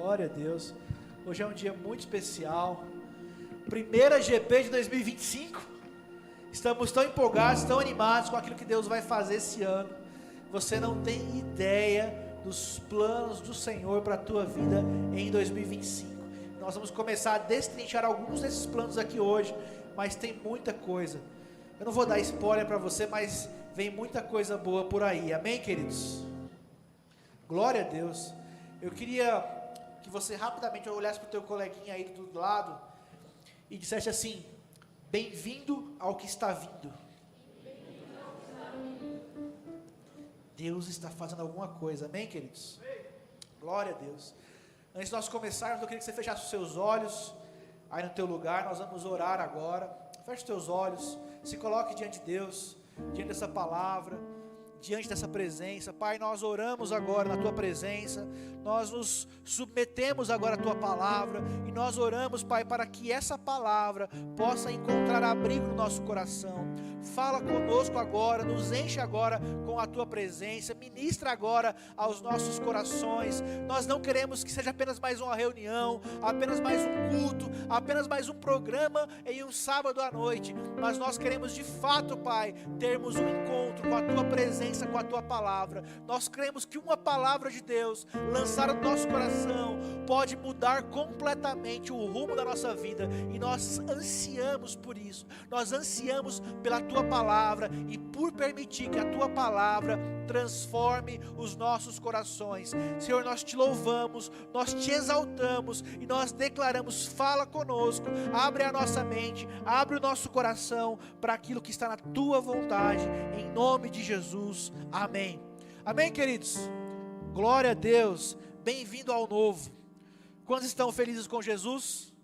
Glória a Deus. Hoje é um dia muito especial. Primeira GP de 2025. Estamos tão empolgados, tão animados com aquilo que Deus vai fazer esse ano. Você não tem ideia dos planos do Senhor para a tua vida em 2025. Nós vamos começar a destrinchar alguns desses planos aqui hoje, mas tem muita coisa. Eu não vou dar spoiler para você, mas vem muita coisa boa por aí. Amém, queridos? Glória a Deus. Eu queria que você rapidamente olhasse para o teu coleguinha aí do lado e dissesse assim: bem-vindo ao que está vindo. Deus está fazendo alguma coisa, amém, queridos? Glória a Deus. Antes de nós começarmos, eu queria que você fechasse os seus olhos aí no teu lugar. Nós vamos orar agora. Feche os teus olhos, se coloque diante de Deus, diante dessa palavra, diante dessa presença. Pai, nós oramos agora na tua presença, nós nos submetemos agora à tua palavra, e nós oramos, Pai, para que essa palavra possa encontrar abrigo no nosso coração. Fala conosco agora, nos enche agora com a tua presença, ministra agora aos nossos corações. Nós não queremos que seja apenas mais uma reunião, apenas mais um culto, apenas mais um programa em um sábado à noite, mas nós queremos de fato, Pai, termos um encontro com a tua presença, com a tua palavra. Nós cremos que uma palavra de Deus lançada no nosso coração pode mudar completamente o rumo da nossa vida, e nós ansiamos por isso. Nós ansiamos pela tua palavra e por permitir que a tua palavra transforme os nossos corações. Senhor, nós te louvamos, nós te exaltamos e nós declaramos: fala conosco, abre a nossa mente, abre o nosso coração para aquilo que está na tua vontade, em nome de Jesus, amém. Amém, queridos? Glória a Deus. Bem-vindo ao novo. Quantos estão felizes com Jesus?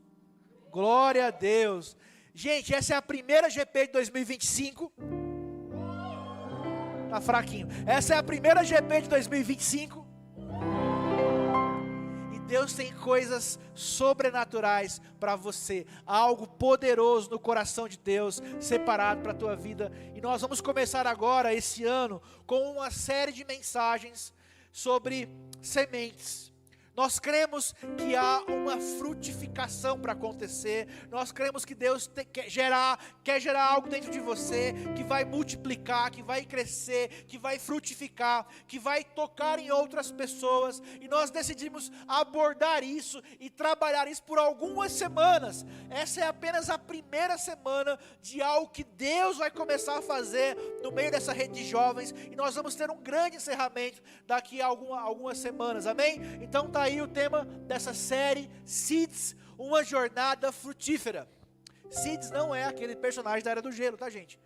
Glória a Deus. Gente, essa é a primeira GP de 2025. Tá fraquinho. Essa é a primeira GP de 2025. E Deus tem coisas sobrenaturais para você. Algo poderoso no coração de Deus separado para a tua vida. E nós vamos começar agora, esse ano, com uma série de mensagens sobre sementes. Nós cremos que há uma frutificação para acontecer. Nós cremos que Deus quer gerar algo dentro de você, que vai multiplicar, que vai crescer, que vai frutificar, que vai tocar em outras pessoas. E nós decidimos abordar isso e trabalhar isso por algumas semanas. Essa é apenas a primeira semana de algo que Deus vai começar a fazer no meio dessa rede de jovens. E nós vamos ter um grande encerramento daqui a algumas semanas, amém? Então tá aí o tema dessa série, Seeds, uma jornada frutífera. Seeds não é aquele personagem da Era do Gelo, tá, gente?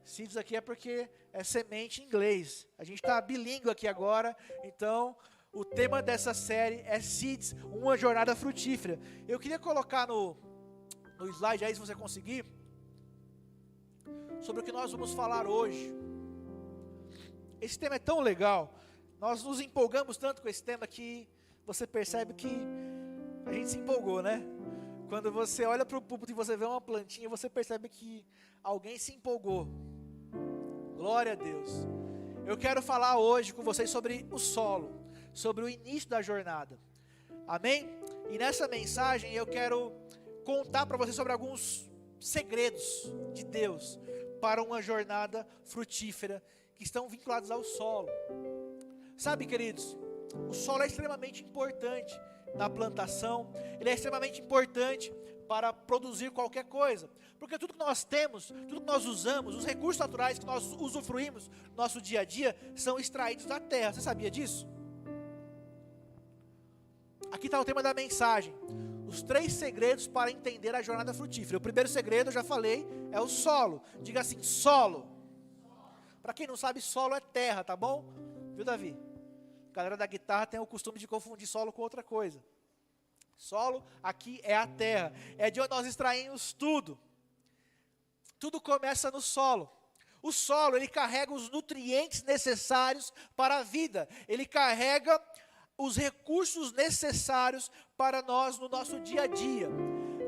Seeds aqui é porque é semente em inglês. A gente está bilíngue aqui agora, então o tema dessa série é Seeds, uma jornada frutífera. Eu queria colocar no slide aí, se você conseguir, sobre o que nós vamos falar hoje. Esse tema é tão legal, nós nos empolgamos tanto com esse tema que você percebe que a gente se empolgou, né? Quando você olha para o púlpito e você vê uma plantinha, você percebe que alguém se empolgou. Glória a Deus. Eu quero falar hoje com vocês sobre o solo, sobre o início da jornada. Amém? E nessa mensagem eu quero contar para vocês sobre alguns segredos de Deus para uma jornada frutífera que estão vinculados ao solo. Sabe, queridos, o solo é extremamente importante na plantação, ele é extremamente importante para produzir qualquer coisa, porque tudo que nós temos, tudo que nós usamos, os recursos naturais que nós usufruímos no nosso dia a dia, são extraídos da terra. Você sabia disso? Aqui está o tema da mensagem: os 3 segredos para entender a jornada frutífera. O primeiro segredo, eu já falei, é o solo. Diga assim: solo. Para quem não sabe, solo é terra, tá bom? Viu, Davi? A galera da guitarra tem o costume de confundir solo com outra coisa. Solo aqui é a terra, é de onde nós extraímos tudo. Tudo começa no solo. O solo, ele carrega os nutrientes necessários para a vida. Ele carrega os recursos necessários para nós no nosso dia a dia.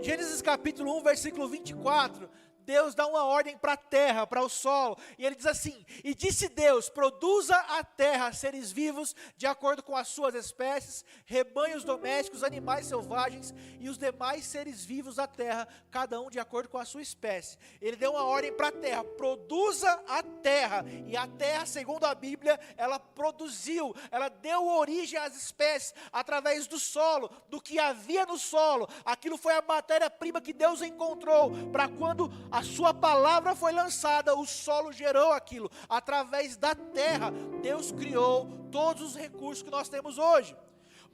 Gênesis capítulo 1, versículo 24, Deus dá uma ordem para a terra, para o solo, e ele diz assim: e disse Deus, produza a terra seres vivos, de acordo com as suas espécies, rebanhos domésticos, animais selvagens, e os demais seres vivos da terra, cada um de acordo com a sua espécie. Ele deu uma ordem para a terra: produza a terra, e a terra, segundo a Bíblia, ela produziu, ela deu origem às espécies, através do solo, do que havia no solo. Aquilo foi a matéria-prima que Deus encontrou, para quando a sua palavra foi lançada, o solo gerou aquilo. Através da terra, Deus criou todos os recursos que nós temos hoje.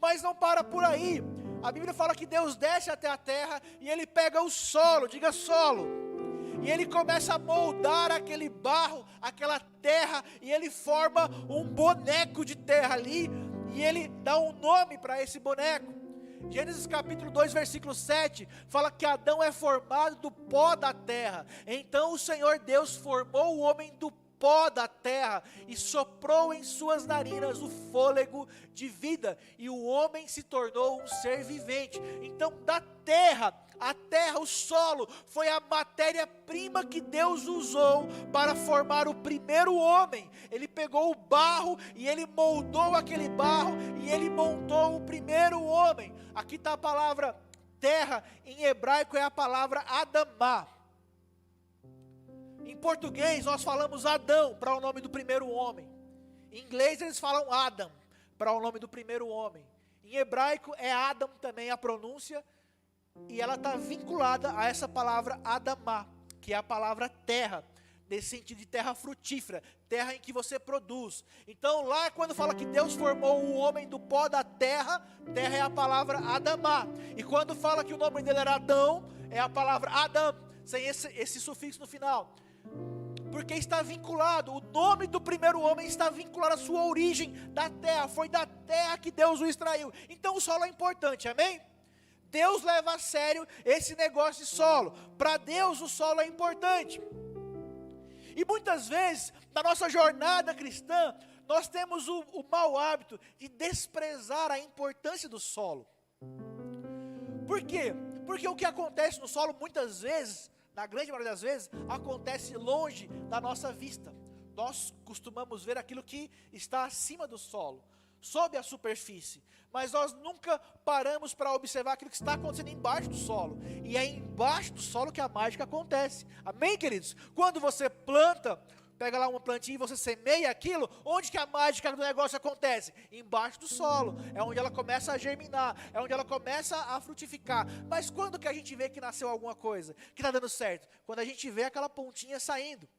Mas não para por aí. A Bíblia fala que Deus desce até a terra e ele pega o solo, diga solo, e ele começa a moldar aquele barro, aquela terra, e ele forma um boneco de terra ali, e ele dá um nome para esse boneco. Gênesis capítulo 2, versículo 7, fala que Adão é formado do pó da terra. Então o Senhor Deus formou o homem do pó da terra e soprou em suas narinas o fôlego de vida, e o homem se tornou um ser vivente. Então da terra, a terra, o solo, foi a matéria-prima que Deus usou para formar o primeiro homem. Ele pegou o barro e ele moldou aquele barro e ele montou o primeiro homem. Aqui está a palavra terra, em hebraico é a palavra Adamá. Em português nós falamos Adão para o nome do primeiro homem. Em inglês eles falam Adam para o nome do primeiro homem. Em hebraico é Adam também a pronúncia, e ela está vinculada a essa palavra Adamá, que é a palavra terra, nesse sentido de terra frutífera, terra em que você produz. Então lá quando fala que Deus formou o homem do pó da terra, terra é a palavra Adamá. E quando fala que o nome dele era Adão, é a palavra Adam, sem esse sufixo no final. Porque está vinculado, o nome do primeiro homem está vinculado à sua origem da terra, foi da terra que Deus o extraiu. Então o solo é importante, amém? Deus leva a sério esse negócio de solo. Para Deus o solo é importante. E muitas vezes, na nossa jornada cristã, nós temos o mau hábito de desprezar a importância do solo. Por quê? Porque o que acontece no solo, muitas vezes, na grande maioria das vezes, acontece longe da nossa vista. Nós costumamos ver aquilo que está acima do solo, sob a superfície, mas nós nunca paramos para observar aquilo que está acontecendo embaixo do solo, e é embaixo do solo que a mágica acontece, amém, queridos? Quando você planta, pega lá uma plantinha e você semeia aquilo, onde que a mágica do negócio acontece? Embaixo do solo, é onde ela começa a germinar, é onde ela começa a frutificar. Mas quando que a gente vê que nasceu alguma coisa, que está dando certo? Quando a gente vê aquela pontinha saindo.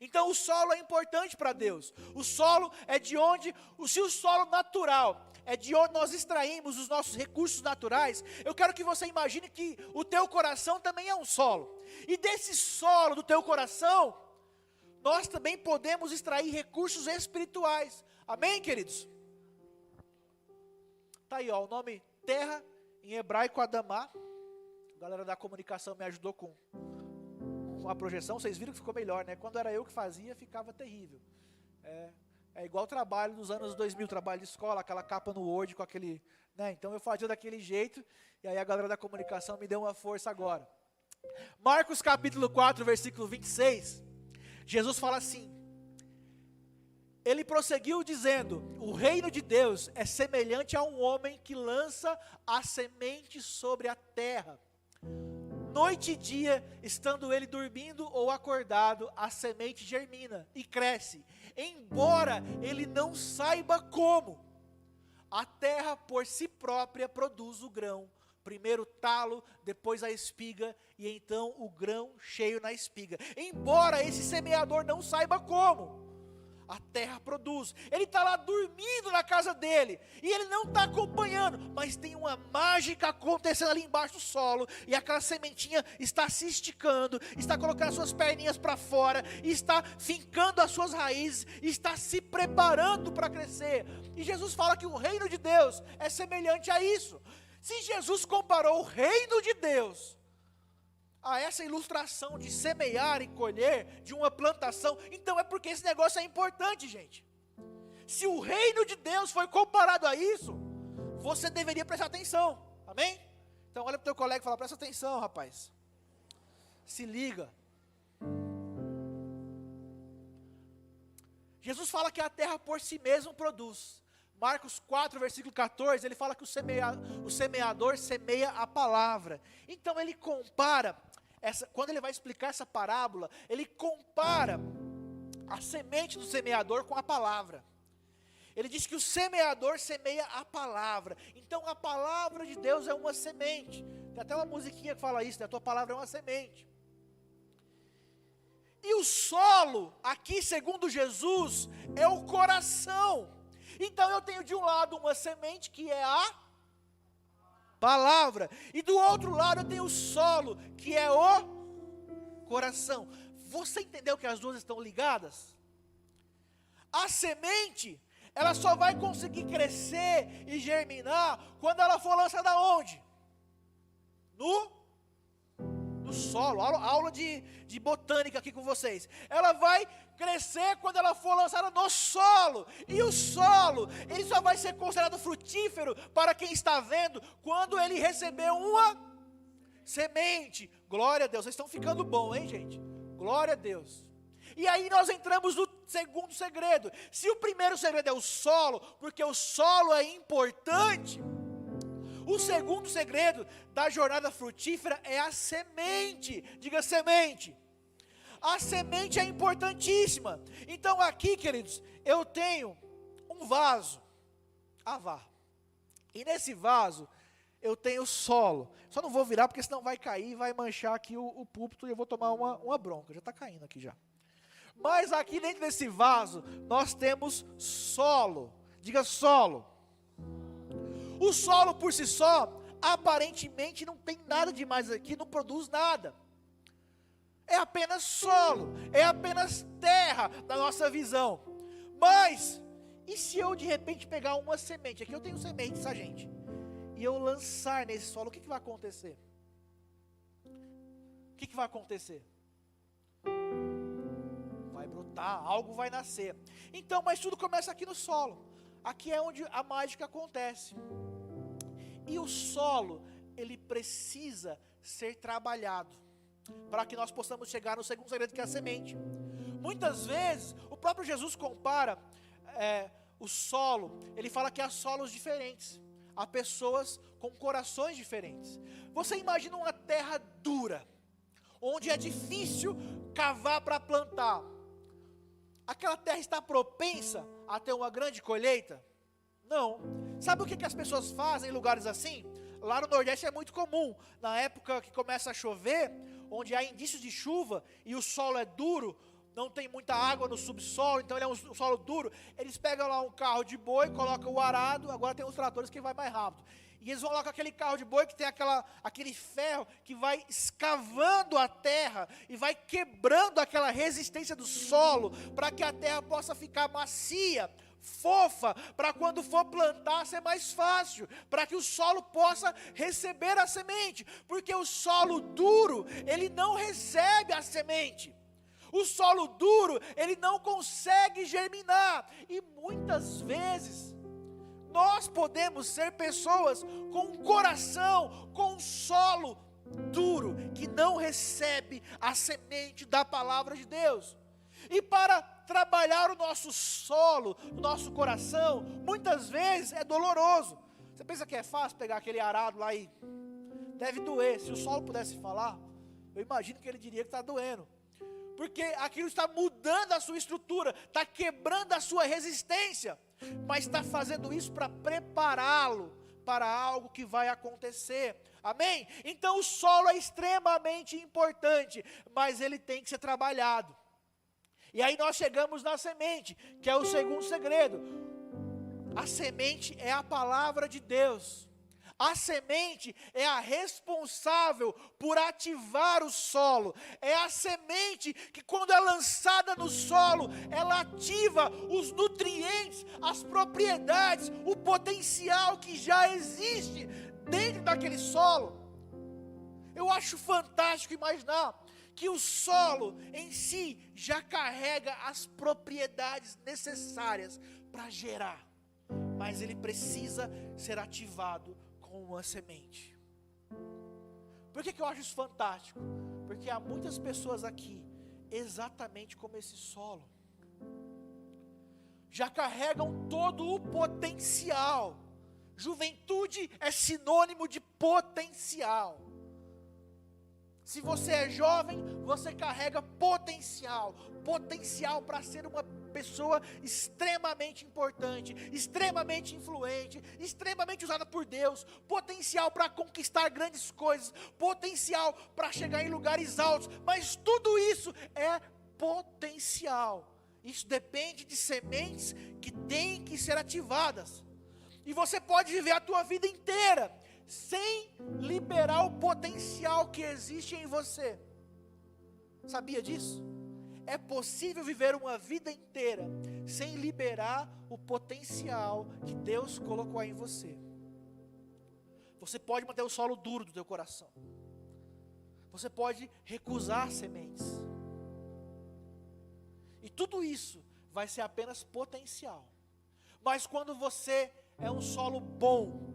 Então o solo é importante para Deus. O solo é de onde, se o solo natural é de onde nós extraímos os nossos recursos naturais, eu quero que você imagine que o teu coração também é um solo. E desse solo do teu coração, nós também podemos extrair recursos espirituais. Amém, queridos? Tá aí, ó, o nome terra, em hebraico Adamá. A galera da comunicação me ajudou com a projeção, vocês viram que ficou melhor, né? Quando era eu que fazia, ficava terrível. É igual o trabalho dos anos 2000, trabalho de escola, aquela capa no Word com aquele, né? Então eu fazia daquele jeito, e aí a galera da comunicação me deu uma força agora. Marcos capítulo 4, versículo 26, Jesus fala assim: ele prosseguiu dizendo, o reino de Deus é semelhante a um homem que lança a semente sobre a terra. Noite e dia, estando ele dormindo ou acordado, a semente germina e cresce, embora ele não saiba como. A terra por si própria produz o grão, primeiro o talo, depois a espiga, e então o grão cheio na espiga. Embora esse semeador não saiba como, a terra produz. Ele está lá dormindo na casa dele, e ele não está acompanhando, mas tem uma mágica acontecendo ali embaixo do solo, e aquela sementinha está se esticando, está colocando as suas perninhas para fora, e está fincando as suas raízes, e está se preparando para crescer. E Jesus fala que o reino de Deus é semelhante a isso. Se Jesus comparou o reino de Deus a essa ilustração de semear e colher, de uma plantação, então é porque esse negócio é importante, gente. Se o reino de Deus foi comparado a isso, você deveria prestar atenção, amém? Então olha para o teu colega e fala, presta atenção, rapaz, se liga. Jesus fala que a terra por si mesma produz. Marcos 4, versículo 14, ele fala que o semeador semeia a palavra. Então ele compara, quando ele vai explicar essa parábola, ele compara a semente do semeador com a palavra. Ele diz que o semeador semeia a palavra. Então a palavra de Deus é uma semente. Tem até uma musiquinha que fala isso, né? A tua palavra é uma semente. E o solo, aqui segundo Jesus, é o coração. Então eu tenho de um lado uma semente que é a palavra. E do outro lado eu tenho o solo, que é o coração. Você entendeu que as duas estão ligadas? A semente, ela só vai conseguir crescer e germinar quando ela for lançada onde? No solo. Aula de botânica aqui com vocês. Ela vai crescer quando ela for lançada no solo. E o solo, ele só vai ser considerado frutífero para quem está vendo quando ele receber uma semente. Glória a Deus. Vocês estão ficando bom, hein, gente? Glória a Deus. E aí nós entramos no segundo segredo. Se o primeiro segredo é o solo, porque o solo é importante, o segundo segredo da jornada frutífera é a semente. Diga semente. A semente é importantíssima. Então aqui, queridos, eu tenho um vaso, e nesse vaso eu tenho solo. Só não vou virar porque senão vai cair, vai manchar aqui o púlpito e eu vou tomar uma bronca. Já está caindo aqui já. Mas aqui dentro desse vaso nós temos solo. Diga solo. O solo por si só, aparentemente não tem nada demais aqui, não produz nada. É apenas solo, é apenas terra da nossa visão. Mas, e se eu de repente pegar uma semente, aqui eu tenho sementes, tá, gente? E eu lançar nesse solo, o que vai acontecer? O que vai acontecer? Vai brotar, algo vai nascer. Então, mas tudo começa aqui no solo. Aqui é onde a mágica acontece. E o solo, ele precisa ser trabalhado, para que nós possamos chegar no segundo segredo, que é a semente. Muitas vezes, o próprio Jesus compara o solo, ele fala que há solos diferentes, há pessoas com corações diferentes. Você imagina uma terra dura, onde é difícil cavar para plantar. Aquela terra está propensa a ter uma grande colheita? Não. Sabe o que as pessoas fazem em lugares assim? Lá no Nordeste é muito comum, na época que começa a chover, onde há indícios de chuva e o solo é duro, não tem muita água no subsolo, então ele é um solo duro, eles pegam lá um carro de boi, colocam o arado, agora tem os tratores que vai mais rápido, e eles vão lá com aquele carro de boi que tem aquele ferro que vai escavando a terra e vai quebrando aquela resistência do solo, para que a terra possa ficar macia, fofa, para quando for plantar ser mais fácil, para que o solo possa receber a semente, porque o solo duro, ele não recebe a semente. O solo duro, ele não consegue germinar, e muitas vezes nós podemos ser pessoas com um coração, com um solo duro, que não recebe a semente da palavra de Deus. E para trabalhar o nosso solo, o nosso coração, muitas vezes é doloroso. Você pensa que é fácil pegar aquele arado lá e deve doer. Se o solo pudesse falar, eu imagino que ele diria que está doendo. Porque aquilo está mudando a sua estrutura, está quebrando a sua resistência, mas está fazendo isso para prepará-lo para algo que vai acontecer. Amém? Então o solo é extremamente importante, mas ele tem que ser trabalhado. E aí nós chegamos na semente, que é o segundo segredo. A semente é a palavra de Deus. A semente é a responsável por ativar o solo. É a semente que, quando é lançada no solo, ela ativa os nutrientes, as propriedades, o potencial que já existe dentro daquele solo. Eu acho fantástico imaginar que o solo em si já carrega as propriedades necessárias para gerar, mas ele precisa ser ativado com uma semente. Por que eu acho isso fantástico? Porque há muitas pessoas aqui, exatamente como esse solo. já carregam todo o potencial. Juventude é sinônimo de potencial. Se você é jovem, você carrega potencial para ser uma pessoa extremamente importante, extremamente influente, extremamente usada por Deus, potencial para conquistar grandes coisas, potencial para chegar em lugares altos, mas tudo isso é potencial. Isso depende de sementes que têm que ser ativadas. E você pode viver a tua vida inteira sem liberar o potencial que existe em você. Sabia disso? É possível viver uma vida inteira sem liberar o potencial que Deus colocou aí em você. Você pode manter o solo duro do teu coração. Você pode recusar sementes. E tudo isso vai ser apenas potencial. Mas quando você é um solo bom,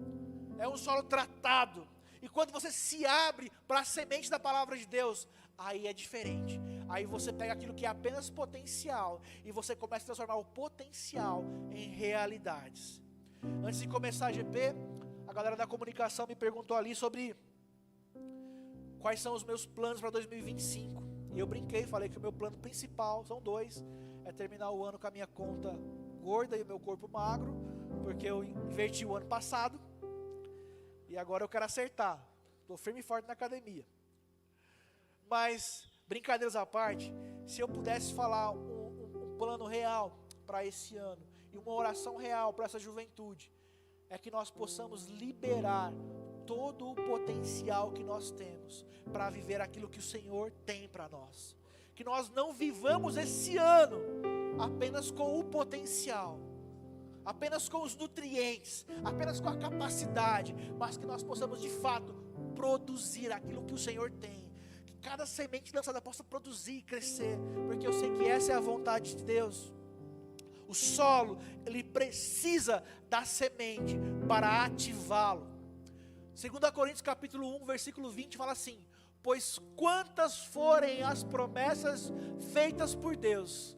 é um solo tratado, e quando você se abre para a semente da palavra de Deus, aí é diferente. Aí você pega aquilo que é apenas potencial, e você começa a transformar o potencial em realidades. Antes de começar a GP, a galera da comunicação me perguntou ali sobre quais são os meus planos para 2025. E eu brinquei, falei que o meu plano principal, são 2, é terminar o ano com a minha conta gorda e o meu corpo magro, porque eu inverti o ano passado, e agora eu quero acertar. Estou firme e forte na academia. Mas, brincadeiras à parte, se eu pudesse falar um plano real para esse ano, e uma oração real para essa juventude, é que nós possamos liberar todo o potencial que nós temos para viver aquilo que o Senhor tem para nós. Que nós não vivamos esse ano apenas com o potencial, apenas com os nutrientes, apenas com a capacidade, mas que nós possamos de fato produzir aquilo que o Senhor tem. Que cada semente lançada possa produzir e crescer, porque eu sei que essa é a vontade de Deus. O solo, ele precisa da semente para ativá-lo. 2 Coríntios capítulo 1, versículo 20 fala assim: pois quantas forem as promessas feitas por Deus,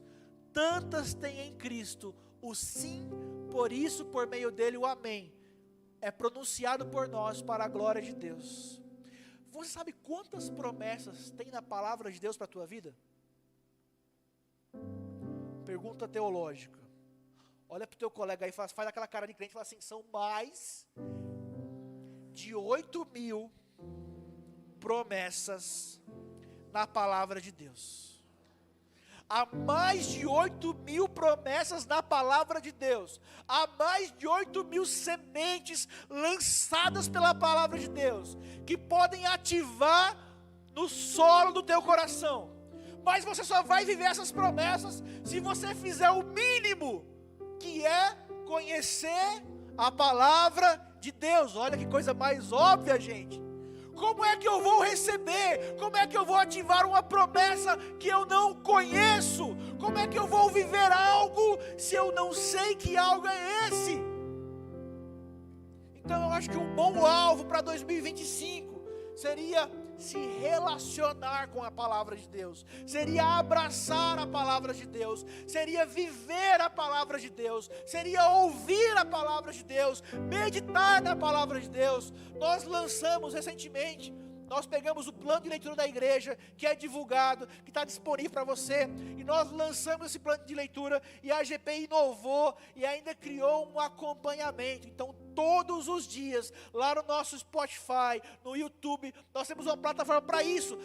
tantas tem em Cristo o sim, por isso por meio dele o amém é pronunciado por nós para a glória de Deus. Você sabe quantas promessas tem na palavra de Deus para a tua vida? Pergunta teológica. Olha para o teu colega aí, faz aquela cara de crente e fala assim: são mais de 8.000 promessas na palavra de Deus. Há mais de 8.000 promessas na palavra de Deus. Há mais de 8.000 sementes lançadas pela palavra de Deus, que podem ativar no solo do teu coração. Mas você só vai viver essas promessas se você fizer o mínimo, que é conhecer a palavra de Deus. Olha que coisa mais óbvia, gente. Como é que eu vou receber? Como é que eu vou ativar uma promessa que eu não conheço? Como é que eu vou viver algo se eu não sei que algo é esse? Então eu acho que um bom alvo para 2025 seria se relacionar com a palavra de Deus, seria abraçar a palavra de Deus, seria viver a palavra de Deus, seria ouvir a palavra de Deus, meditar na palavra de Deus. Nós lançamos recentemente, nós pegamos o plano de leitura da igreja, que é divulgado, que está disponível para você, e nós lançamos esse plano de leitura, e a AGP inovou, e ainda criou um acompanhamento. Então todos os dias, lá no nosso Spotify, no YouTube, nós temos uma plataforma para isso.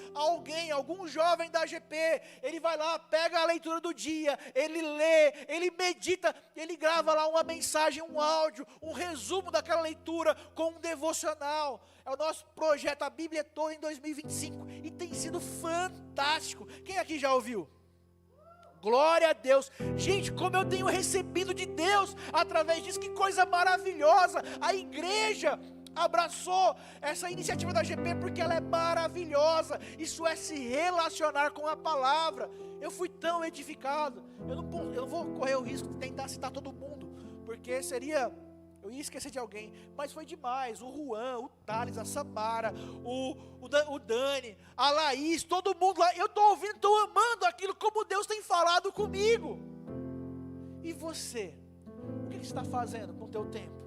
Algum jovem da AGP, ele vai lá, pega a leitura do dia, ele lê, ele medita, ele grava lá uma mensagem, um áudio, um resumo daquela leitura com um devocional. É o nosso projeto, a Bíblia toda em 2025, e tem sido fantástico. Quem aqui já ouviu? Glória a Deus. Gente, como eu tenho recebido de Deus através disso, que coisa maravilhosa. A igreja abraçou essa iniciativa da GP porque ela é maravilhosa. Isso é se relacionar com a palavra. Eu fui tão edificado. Eu não vou correr o risco de tentar citar todo mundo, porque eu ia esquecer de alguém, mas foi demais. O Juan, o Thales, a Samara, o Dani, a Laís, todo mundo lá. Eu estou ouvindo, estou amando aquilo, como Deus tem falado comigo. E você? O que você está fazendo com o teu tempo?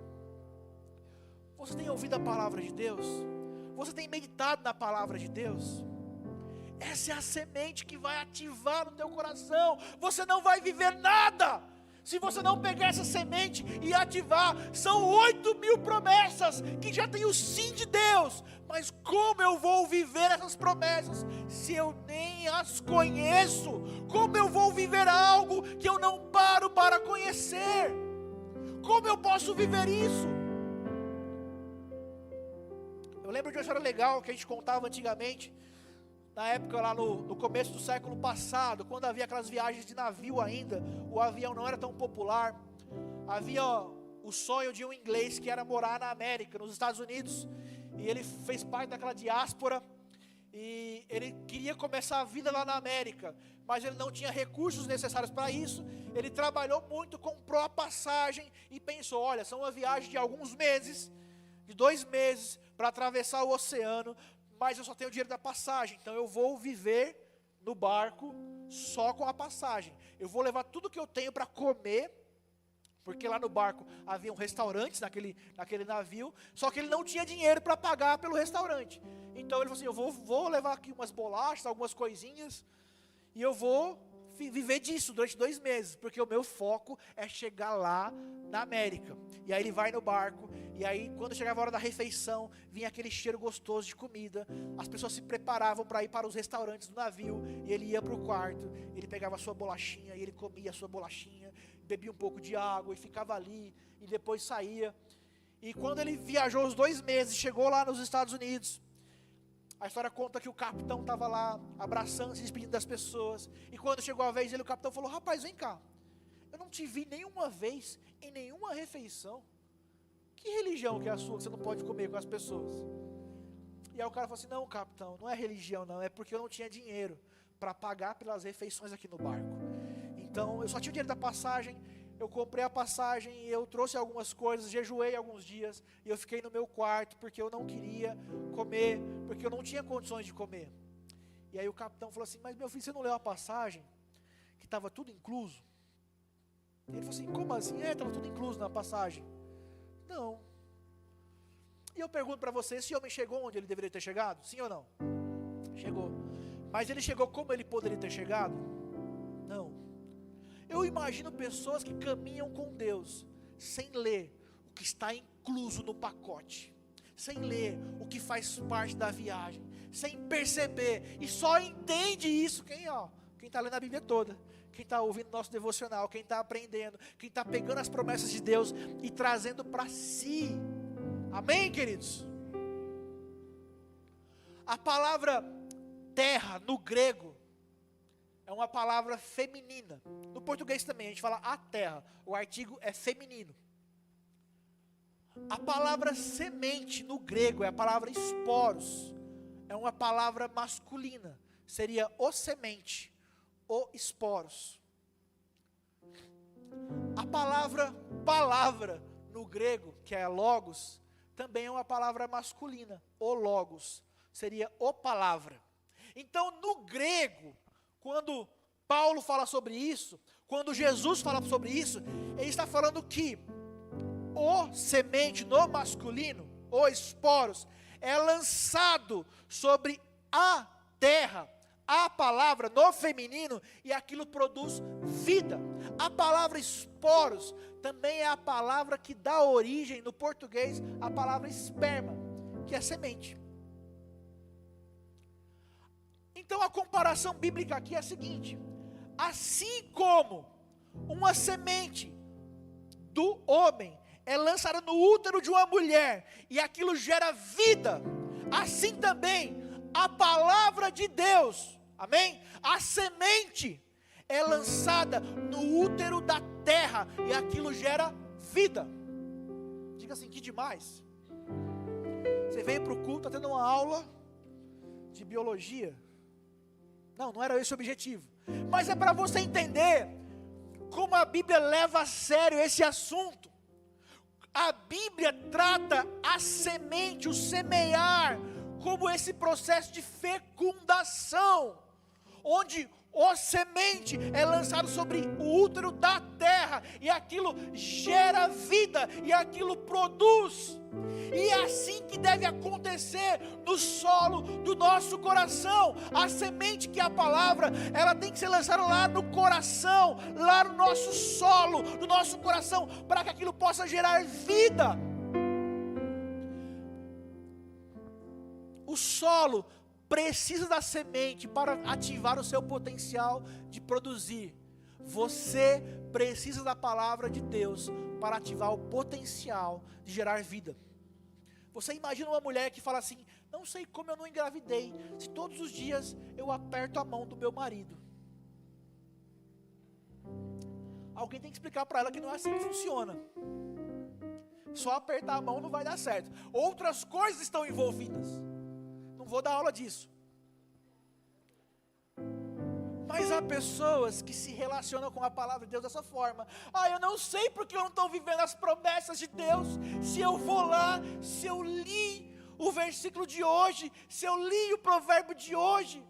Você tem ouvido a palavra de Deus? Você tem meditado na palavra de Deus? Essa é a semente que vai ativar no teu coração. Você não vai viver nada se você não pegar essa semente e ativar. São 8.000 promessas que já tem o sim de Deus. Mas como eu vou viver essas promessas se eu nem as conheço? Como eu vou viver algo que eu não paro para conhecer? Como eu posso viver isso? Eu lembro de uma história legal que a gente contava antigamente, na época lá no começo do século passado, quando havia aquelas viagens de navio ainda, o avião não era tão popular, havia o sonho de um inglês que era morar na América, nos Estados Unidos, e ele fez parte daquela diáspora, e ele queria começar a vida lá na América, mas ele não tinha recursos necessários para isso. Ele trabalhou muito, comprou a passagem e pensou, olha, são uma viagem de alguns meses, de 2 meses, para atravessar o oceano, mas eu só tenho o dinheiro da passagem, então eu vou viver no barco só com a passagem. Eu vou levar tudo que eu tenho para comer, porque lá no barco havia restaurantes naquele navio, só que ele não tinha dinheiro para pagar pelo restaurante. Então ele falou assim, eu vou levar aqui umas bolachas, algumas coisinhas, e eu vou viver disso durante 2 meses, porque o meu foco é chegar lá na América. E aí ele vai no barco, e aí quando chegava a hora da refeição, vinha aquele cheiro gostoso de comida, as pessoas se preparavam para ir para os restaurantes do navio, e ele ia para o quarto, ele pegava a sua bolachinha, e ele comia a sua bolachinha, bebia um pouco de água, e ficava ali, e depois saía. E quando ele viajou os 2 meses, chegou lá nos Estados Unidos, a história conta que o capitão estava lá, abraçando, se despedindo das pessoas. E quando chegou a vez dele, o capitão falou, rapaz, vem cá. Eu não te vi nenhuma vez, em nenhuma refeição. Que religião que é a sua, que você não pode comer com as pessoas? E aí o cara falou assim, não, capitão, não é religião não, é porque eu não tinha dinheiro para pagar pelas refeições aqui no barco. Então, eu só tinha o dinheiro da passagem, eu comprei a passagem e eu trouxe algumas coisas, jejuei alguns dias, e eu fiquei no meu quarto, porque eu não queria comer, porque eu não tinha condições de comer. E aí o capitão falou assim, mas meu filho, você não leu a passagem? Que estava tudo incluso? E ele falou assim, como assim? Estava tudo incluso na passagem. Não. E eu pergunto para você, esse homem chegou onde ele deveria ter chegado? Sim ou não? Chegou. Mas ele chegou como ele poderia ter chegado? Não. Eu imagino pessoas que caminham com Deus, sem ler o que está incluso no pacote, sem ler o que faz parte da viagem, sem perceber, e só entende isso quem está lendo a Bíblia toda, quem está ouvindo nosso devocional, quem está aprendendo, quem está pegando as promessas de Deus e trazendo para si. Amém, queridos? A palavra terra no grego é uma palavra feminina. No português também a gente fala a terra, o artigo é feminino. A palavra semente no grego é a palavra esporos, é uma palavra masculina, seria o semente, o esporos. A palavra no grego, que é logos, também é uma palavra masculina, o logos, seria o palavra. Então no grego, quando Paulo fala sobre isso, quando Jesus fala sobre isso, ele está falando que o semente no masculino, o esporos, é lançado sobre a terra, a palavra no feminino, e aquilo produz vida. A palavra esporos também é a palavra que dá origem no português à palavra esperma, que é semente. Então a comparação bíblica aqui é a seguinte: assim como uma semente do homem é lançada no útero de uma mulher e aquilo gera vida, assim também a palavra de Deus, amém? A semente é lançada no útero da terra e aquilo gera vida. Diga assim, que demais. Você veio para o culto, está tendo uma aula de biologia. Não era esse o objetivo, mas é para você entender como a Bíblia leva a sério esse assunto. A Bíblia trata a semente, o semear, como esse processo de fecundação, onde a semente é lançada sobre o útero da terra, e aquilo gera vida, e aquilo produz. E é assim que deve acontecer no solo do nosso coração. A semente, que é a palavra, ela tem que ser lançada lá no coração, lá no nosso solo, no nosso coração, para que aquilo possa gerar vida. O solo precisa da semente para ativar o seu potencial de produzir. Você precisa da palavra de Deus para ativar o potencial de gerar vida. Você imagina uma mulher que fala assim: não sei como eu não engravidei, se todos os dias eu aperto a mão do meu marido. Alguém tem que explicar para ela que não é assim que funciona. Só apertar a mão não vai dar certo. Outras coisas estão envolvidas. Não vou dar aula disso. Mas há pessoas que se relacionam com a palavra de Deus dessa forma. Eu não sei porque eu não estou vivendo as promessas de Deus. Se eu vou lá, se eu li o versículo de hoje, se eu li o provérbio de hoje.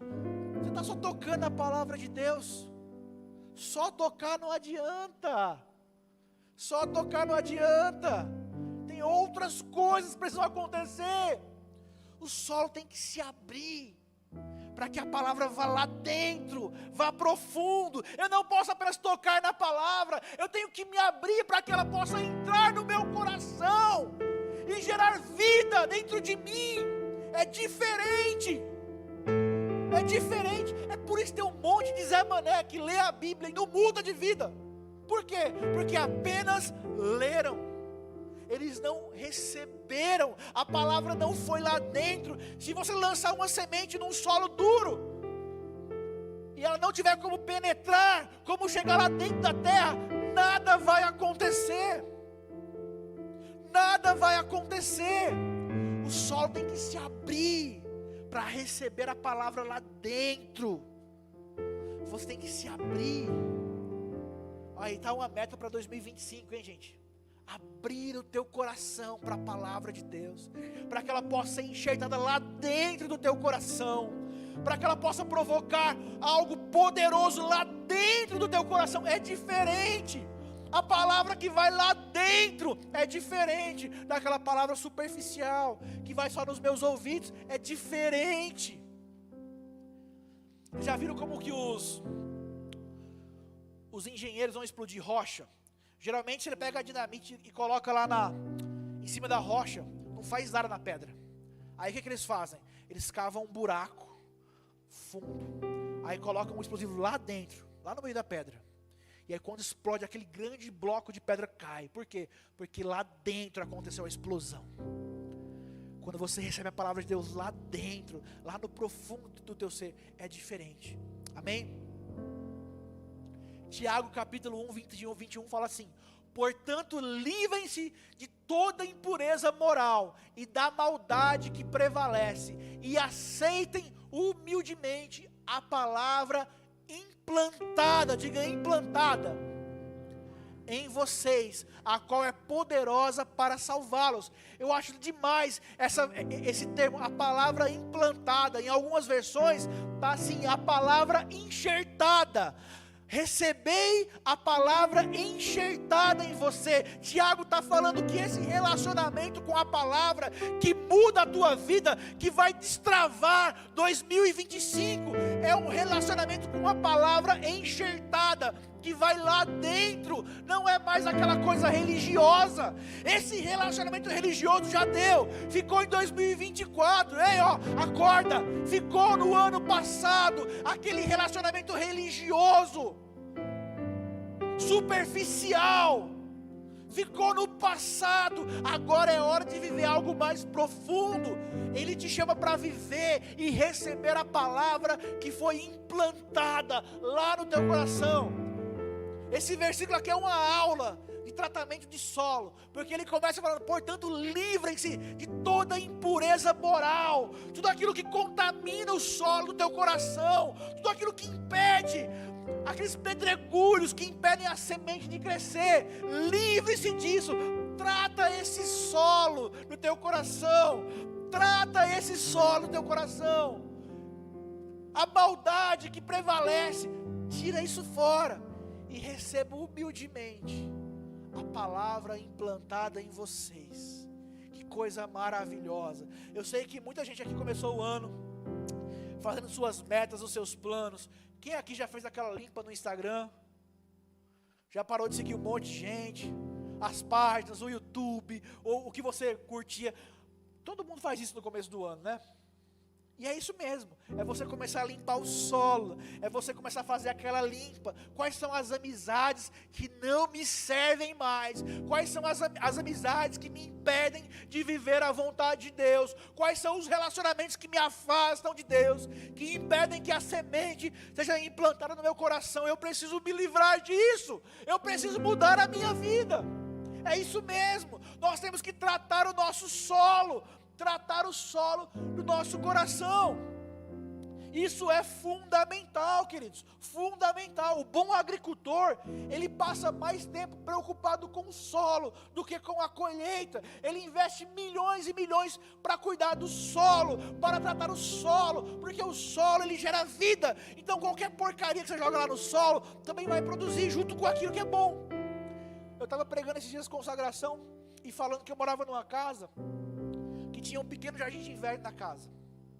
Você está só tocando a palavra de Deus. Só tocar não adianta. Só tocar não adianta. Tem outras coisas que precisam acontecer. O solo tem que se abrir, para que a palavra vá lá dentro, vá profundo. Eu não posso apenas tocar na palavra, eu tenho que me abrir para que ela possa entrar no meu coração e gerar vida dentro de mim. É diferente. É diferente. É por isso que tem um monte de Zé Mané que lê a Bíblia e não muda de vida. Por quê? Porque apenas leram. Eles não receberam, a palavra não foi lá dentro. Se você lançar uma semente num solo duro, e ela não tiver como penetrar, como chegar lá dentro da terra, nada vai acontecer. Nada vai acontecer. O solo tem que se abrir, para receber a palavra lá dentro. Você tem que se abrir. Aí está uma meta para 2025, hein, gente? Abrir o teu coração para a palavra de Deus, para que ela possa ser enxertada lá dentro do teu coração, para que ela possa provocar algo poderoso lá dentro do teu coração. É diferente. A palavra que vai lá dentro é diferente daquela palavra superficial que vai só nos meus ouvidos. É diferente. Já viram como que os engenheiros vão explodir rocha? Geralmente ele pega a dinamite e coloca lá em cima da rocha, não faz nada na pedra. Aí o que eles fazem? Eles cavam um buraco fundo, aí colocam um explosivo lá dentro, lá no meio da pedra. E aí quando explode, aquele grande bloco de pedra cai. Por quê? Porque lá dentro aconteceu a explosão. Quando você recebe a palavra de Deus lá dentro, lá no profundo do teu ser, é diferente. Amém? Tiago capítulo 1, 21 fala assim: portanto, livrem-se de toda impureza moral e da maldade que prevalece, e aceitem humildemente a palavra implantada, diga implantada, em vocês, a qual é poderosa para salvá-los. Eu acho demais esse termo, a palavra implantada. Em algumas versões está assim, a palavra enxertada. Recebei a palavra enxertada em você. Tiago está falando que esse relacionamento com a palavra, que muda a tua vida, que vai destravar 2025, é um relacionamento com a palavra enxertada, que vai lá dentro. Não é mais aquela coisa religiosa. Esse relacionamento religioso já deu, ficou em 2024, acorda, ficou no ano passado, aquele relacionamento religioso, superficial, ficou no passado. Agora é hora de viver algo mais profundo. Ele te chama para viver e receber a palavra que foi implantada lá no teu coração. Esse versículo aqui é uma aula de tratamento de solo, porque ele começa falando: portanto, livrem-se de toda impureza moral, tudo aquilo que contamina o solo do teu coração, tudo aquilo que impede, aqueles pedregulhos que impedem a semente de crescer. Livre-se disso. Trata esse solo no teu coração. Trata esse solo no teu coração. a maldade que prevalece, tira isso fora e receba humildemente a palavra implantada em vocês. Que coisa maravilhosa. Eu sei que muita gente aqui começou o ano fazendo suas metas, os seus planos. Quem aqui já fez aquela limpa no Instagram? Já parou de seguir um monte de gente? As páginas, o YouTube, ou o que você curtia. Todo mundo faz isso no começo do ano, né? E é isso mesmo, é você começar a limpar o solo, é você começar a fazer aquela limpa. Quais são as amizades que não me servem mais? Quais são as amizades que me impedem de viver a vontade de Deus? Quais são os relacionamentos que me afastam de Deus, que impedem que a semente seja implantada no meu coração? Eu preciso me livrar disso, eu preciso mudar a minha vida. É isso mesmo, nós temos que tratar o nosso solo, tratar o solo do nosso coração. Isso é fundamental, queridos, fundamental. O bom agricultor, ele passa mais tempo preocupado com o solo do que com a colheita. Ele investe milhões e milhões para cuidar do solo, para tratar o solo, porque o solo, ele gera vida. Então qualquer porcaria que você joga lá no solo, também vai produzir junto com aquilo que é bom. Eu estava pregando esses dias consagração e falando que eu morava numa casa que tinha um pequeno jardim de inverno na casa,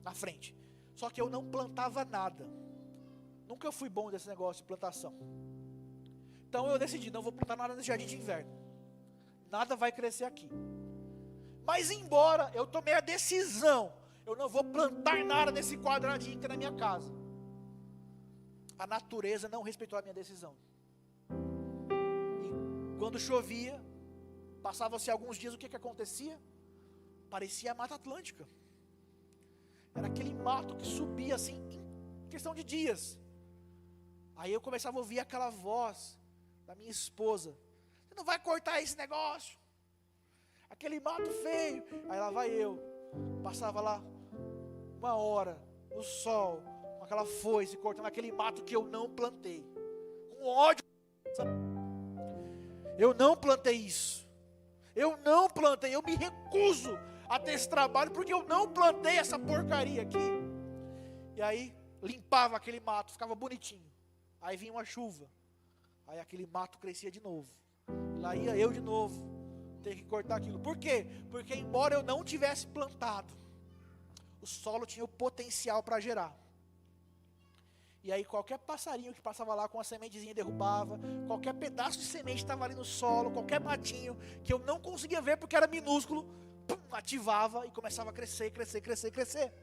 na frente. Só que eu não plantava nada. Nunca fui bom desse negócio de plantação. Então eu decidi, não vou plantar nada nesse jardim de inverno. Nada vai crescer aqui. Mas embora eu tomei a decisão, eu não vou plantar nada nesse quadradinho que tem na minha casa. A natureza não respeitou a minha decisão. E quando chovia, passavam-se alguns dias, o que acontecia? Parecia a Mata Atlântica. Era aquele mato que subia assim, em questão de dias. Aí eu começava a ouvir aquela voz da minha esposa: você não vai cortar esse negócio? Aquele mato feio. Aí lá vai eu. Passava lá 1 hora, no sol, com aquela foice, cortando aquele mato que eu não plantei. Com ódio. Eu não plantei isso. Eu não plantei, eu me recuso a ter esse trabalho, porque eu não plantei essa porcaria aqui. E aí, limpava aquele mato, ficava bonitinho. Aí vinha uma chuva, aí aquele mato crescia de novo. Lá ia eu de novo, ter que cortar aquilo. Por quê? Porque embora eu não tivesse plantado, o solo tinha o potencial para gerar. E aí qualquer passarinho que passava lá com a sementezinha derrubava, qualquer pedaço de semente estava ali no solo, qualquer matinho, que eu não conseguia ver porque era minúsculo, pum, ativava e começava a crescer, crescer, crescer, crescer.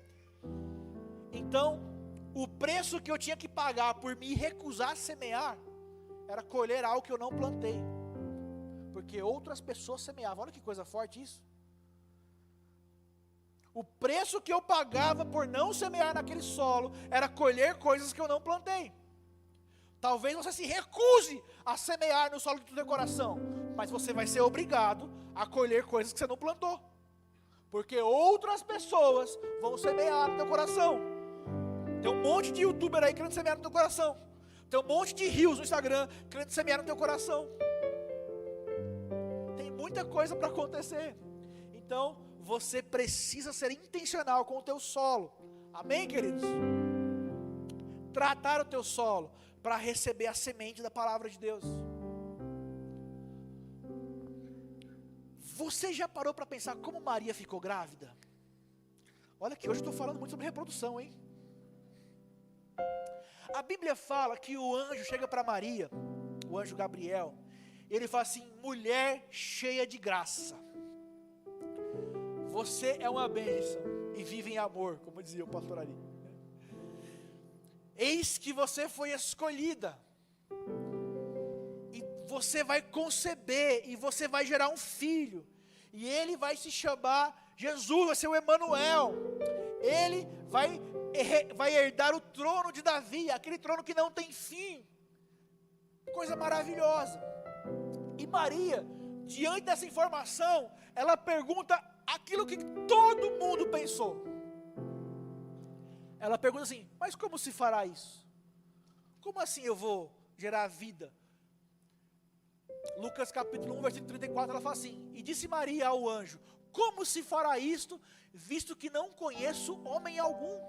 Então, o preço que eu tinha que pagar por me recusar a semear, era colher algo que eu não plantei. Porque outras pessoas semeavam. Olha que coisa forte isso. O preço que eu pagava por não semear naquele solo, era colher coisas que eu não plantei. Talvez você se recuse a semear no solo do teu coração, mas você vai ser obrigado a colher coisas que você não plantou. Porque outras pessoas vão semear no teu coração. Tem um monte de youtuber aí querendo semear no teu coração. Tem um monte de rios no Instagram querendo semear no teu coração. Tem muita coisa para acontecer. Então, você precisa ser intencional com o teu solo. Amém, queridos? Tratar o teu solo para receber a semente da palavra de Deus. Você já parou para pensar como Maria ficou grávida? Olha que hoje eu estou falando muito sobre reprodução, hein? A Bíblia fala que o anjo chega para Maria, o anjo Gabriel, ele fala assim: mulher cheia de graça, você é uma bênção e vive em amor, como dizia o pastor Ari. Eis que você foi escolhida, e você vai conceber, e você vai gerar um filho, e ele vai se chamar Jesus, vai ser o Emanuel. Ele vai herdar o trono de Davi, aquele trono que não tem fim. Coisa maravilhosa. E Maria, diante dessa informação, ela pergunta aquilo que todo mundo pensou. Ela pergunta assim: mas como se fará isso? Como assim eu vou gerar vida? Lucas capítulo 1, versículo 34, ela fala assim: e disse Maria ao anjo: como se fará isto, visto que não conheço homem algum?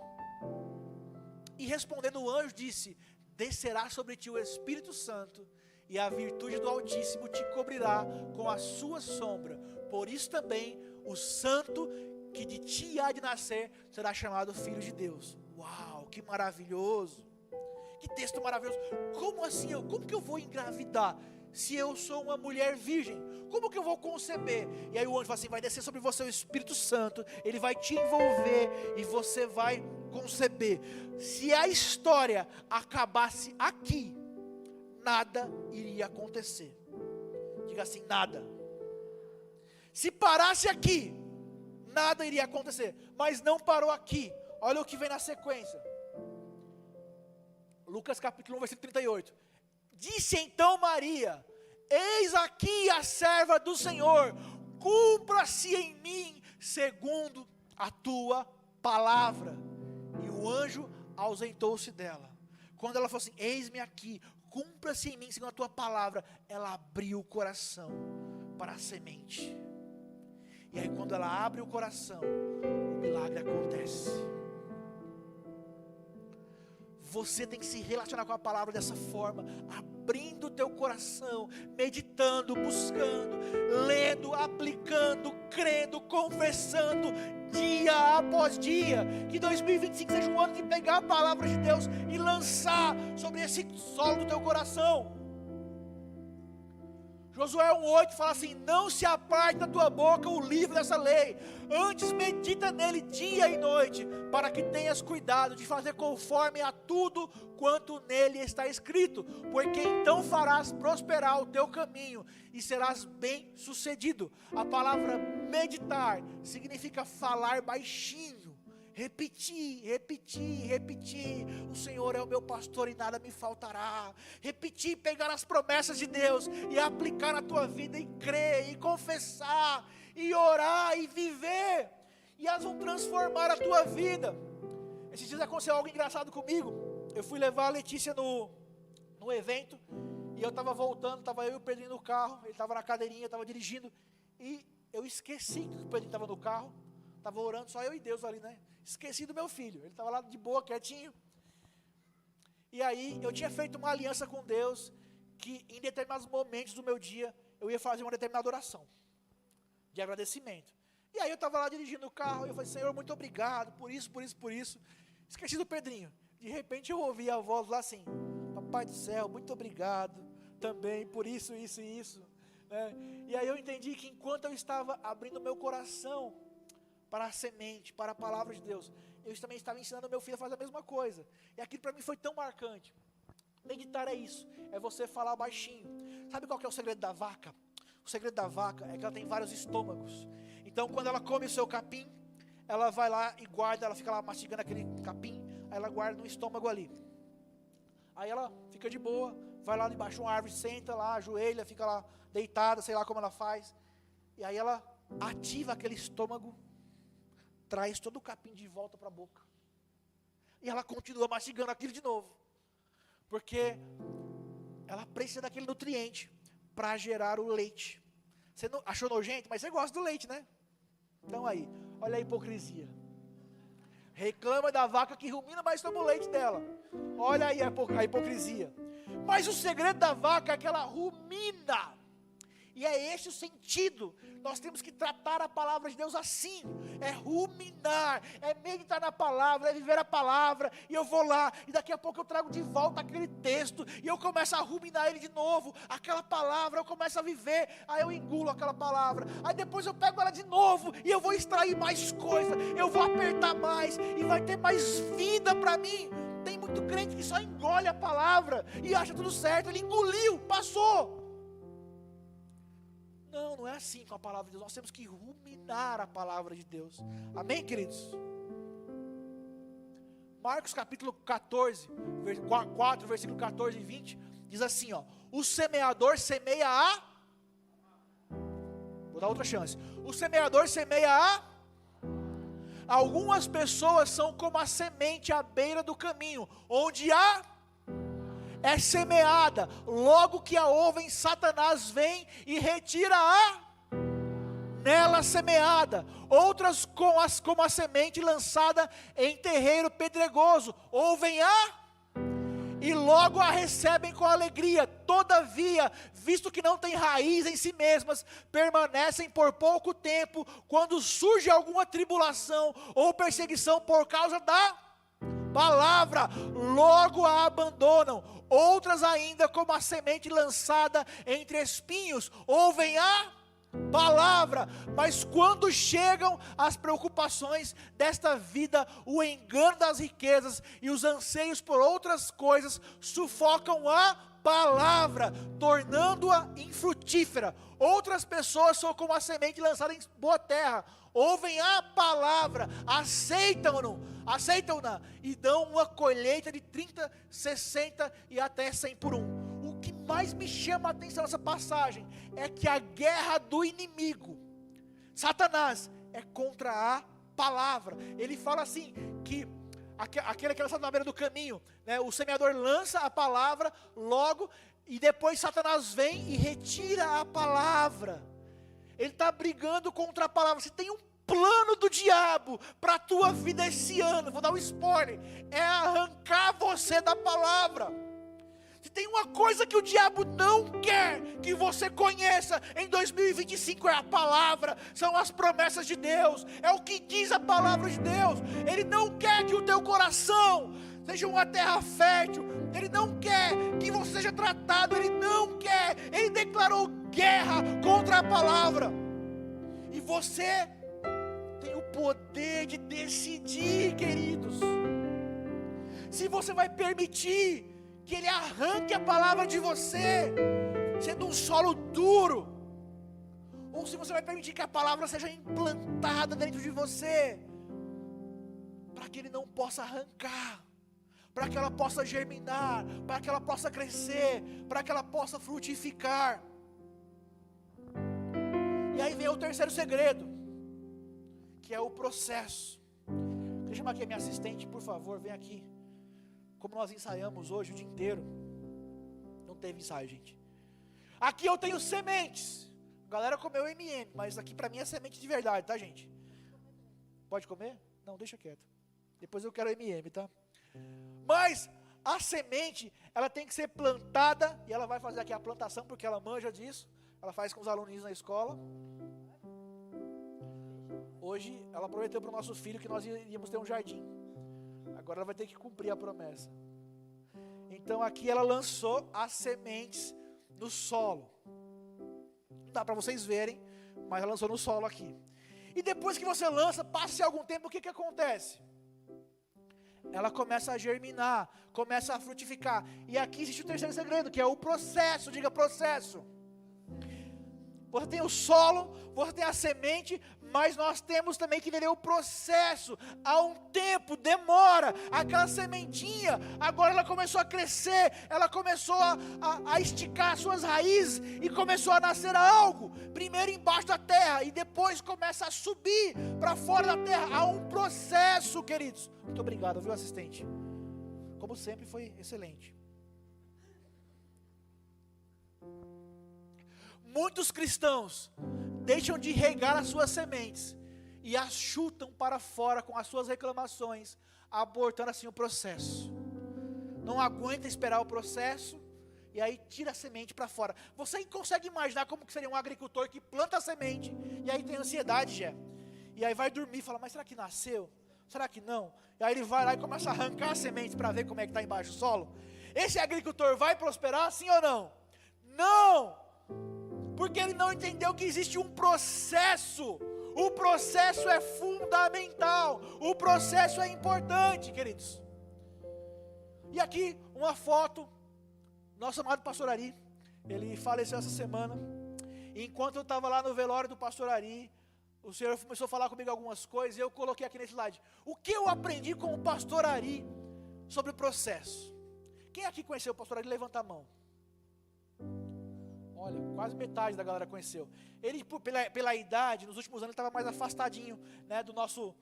E respondendo o anjo disse: descerá sobre ti o Espírito Santo, e a virtude do Altíssimo te cobrirá com a sua sombra. Por isso também o santo que de ti há de nascer será chamado Filho de Deus. Uau, que maravilhoso! Que texto maravilhoso! Como assim? Como que eu vou engravidar se eu sou uma mulher virgem? Como que eu vou conceber? E aí o anjo fala assim: vai descer sobre você o Espírito Santo, ele vai te envolver e você vai conceber. Se a história acabasse aqui, nada iria acontecer. Diga assim: nada. Se parasse aqui, nada iria acontecer. Mas não parou aqui. Olha o que vem na sequência. Lucas capítulo 1, versículo 38. Disse então Maria: eis aqui a serva do Senhor, cumpra-se em mim segundo a tua palavra. E o anjo ausentou-se dela. Quando ela falou assim: eis-me aqui, cumpra-se em mim segundo a tua palavra, ela abriu o coração para a semente. E aí quando ela abre o coração, o milagre acontece. Você tem que se relacionar com a palavra dessa forma, abrindo o teu coração, meditando, buscando, lendo, aplicando, crendo, confessando, dia após dia. Que 2025 seja um ano de pegar a palavra de Deus e lançar sobre esse solo do teu coração. Josué 1,8 fala assim: não se aparte da tua boca o livro dessa lei, antes medita nele dia e noite, para que tenhas cuidado de fazer conforme a tudo quanto nele está escrito, porque então farás prosperar o teu caminho e serás bem sucedido. A palavra meditar significa falar baixinho, repetir, repetir, repetir. O Senhor é o meu pastor e nada me faltará. Repetir, pegar as promessas de Deus e aplicar na tua vida, e crer, e confessar, e orar, e viver, e elas vão transformar a tua vida. Esses dias aconteceu algo engraçado comigo. Eu fui levar a Letícia no evento, e eu estava voltando, estava eu e o Pedrinho no carro. Ele estava na cadeirinha, eu estava dirigindo, e eu esqueci que o Pedrinho estava no carro. Estava orando, só eu e Deus ali, né? Esqueci do meu filho, ele estava lá de boa, quietinho. E aí, eu tinha feito uma aliança com Deus, que em determinados momentos do meu dia, eu ia fazer uma determinada oração, de agradecimento. E aí eu estava lá dirigindo o carro, e eu falei: Senhor, muito obrigado, por isso, por isso, por isso. Esqueci do Pedrinho. De repente eu ouvi a voz lá assim: Papai do céu, muito obrigado, também, por isso, isso e isso. E aí eu entendi que enquanto eu estava abrindo meu coração para a semente, para a palavra de Deus, eu também estava ensinando meu filho a fazer a mesma coisa. E aquilo para mim foi tão marcante. Meditar é isso, é você falar baixinho. Sabe qual que é o segredo da vaca? O segredo da vaca é que ela tem vários estômagos. Então quando ela come o seu capim, ela vai lá e guarda, ela fica lá mastigando aquele capim, aí ela guarda no estômago ali. Aí ela fica de boa, vai lá debaixo de uma árvore, senta lá, ajoelha, fica lá deitada, sei lá como ela faz. E aí ela ativa aquele estômago, traz todo o capim de volta para a boca. E ela continua mastigando aquilo de novo. Porque ela precisa daquele nutriente para gerar o leite. Você não achou nojento? Mas você gosta do leite, né? Então aí, olha a hipocrisia. Reclama da vaca que rumina, mas toma o leite dela. Olha aí a hipocrisia. Mas o segredo da vaca é que ela rumina. E é esse o sentido. Nós temos que tratar a palavra de Deus assim. É ruminar, é meditar na palavra, é viver a palavra. E eu vou lá, e daqui a pouco eu trago de volta aquele texto, e eu começo a ruminar ele de novo. Aquela palavra, eu começo a viver. Aí eu engulo aquela palavra. Aí depois eu pego ela de novo, e eu vou extrair mais coisa. Eu vou apertar mais, e vai ter mais vida para mim. Tem muito crente que só engole a palavra e acha tudo certo. Ele engoliu, passou. Não, não é assim com a palavra de Deus. Nós temos que ruminar a palavra de Deus. Amém, queridos? Marcos capítulo 14, 4, versículo 14 e 20, diz assim, ó: o semeador semeia a... Vou dar outra chance. O semeador semeia a... Algumas pessoas são como a semente à beira do caminho, onde é semeada. Logo que a ouvem, Satanás vem e retira a... nela semeada, outras como a semente lançada em terreiro pedregoso, ouvem e logo a recebem com alegria. Todavia, visto que não têm raiz em si mesmas, permanecem por pouco tempo. Quando surge alguma tribulação ou perseguição por causa da palavra, logo a abandonam. Outras ainda, como a semente lançada entre espinhos, ouvem a palavra, mas quando chegam as preocupações desta vida, o engano das riquezas e os anseios por outras coisas sufocam a palavra, tornando-a infrutífera. Outras pessoas são como a semente lançada em boa terra, ouvem a palavra, aceitam-na e dão uma colheita de 30, 60 e até 100 por um. O que mais me chama a atenção nessa passagem é que a guerra do inimigo, Satanás, é contra a palavra. Ele fala assim, que aquele que é lançado na beira do caminho, né, o semeador lança a palavra logo, e depois Satanás vem e retira a palavra. Ele está brigando contra a palavra. Você tem um plano do diabo para a tua vida esse ano, vou dar um spoiler, é arrancar você da palavra. Se tem uma coisa que o diabo não quer que você conheça em 2025, é a palavra, são as promessas de Deus, é o que diz a palavra de Deus. Ele não quer que o teu coração seja uma terra fértil, ele não quer que você seja tratado, ele não quer, ele declarou guerra contra a palavra, e você tem o poder de decidir, queridos, se você vai permitir que ele arranque a palavra de você, sendo um solo duro, ou se você vai permitir que a palavra seja implantada dentro de você, para que ele não possa arrancar, para que ela possa germinar, para que ela possa crescer, para que ela possa frutificar. E aí vem o terceiro segredo, que é o processo. Deixa eu chamar aqui a minha assistente, por favor, vem aqui. Como nós ensaiamos hoje o dia inteiro, não teve ensaio, gente. Aqui eu tenho sementes. A galera comeu M&M, mas aqui para mim é semente de verdade, tá, gente? Pode comer? Não, deixa quieto. Depois eu quero M&M, tá? Mas a semente, ela tem que ser plantada, e ela vai fazer aqui a plantação, porque ela manja disso. Ela faz com os aluninhos na escola. Hoje, ela prometeu para o nosso filho que nós iríamos ter um jardim. Agora ela vai ter que cumprir a promessa. Então aqui ela lançou as sementes no solo. Não dá para vocês verem, mas ela lançou no solo aqui. E depois que você lança, passa algum tempo, o que acontece? Ela começa a germinar, começa a frutificar. E aqui existe o terceiro segredo, que é o processo. Diga processo. Você tem o solo, você tem a semente, mas nós temos também que entender o processo. Há um tempo, demora. Aquela sementinha, agora ela começou a crescer, ela começou a esticar suas raízes e começou a nascer algo. Primeiro embaixo da terra e depois começa a subir para fora da terra. Há um processo, queridos. Muito obrigado, viu, assistente? Como sempre, foi excelente. Muitos cristãos deixam de regar as suas sementes e as chutam para fora com as suas reclamações, abortando assim o processo. Não aguenta esperar o processo e aí tira a semente para fora. Você consegue imaginar como que seria um agricultor que planta a semente e aí tem ansiedade, já? E aí vai dormir e fala, mas será que nasceu? Será que não? E aí ele vai lá e começa a arrancar a semente para ver como é que está embaixo do solo. Esse agricultor vai prosperar, sim ou não? Não! Porque ele não entendeu que existe um processo. O processo é fundamental. O processo é importante, queridos. E aqui uma foto. Nosso amado pastor Ari, ele faleceu essa semana. E enquanto eu estava lá no velório do pastor Ari, o Senhor começou a falar comigo algumas coisas. E eu coloquei aqui nesse slide. O que eu aprendi com o pastor Ari sobre o processo? Quem aqui conheceu o pastor Ari? Levanta a mão. Olha, quase metade da galera conheceu. Ele, pela idade, nos últimos anos, ele estava mais afastadinho, né, do nosso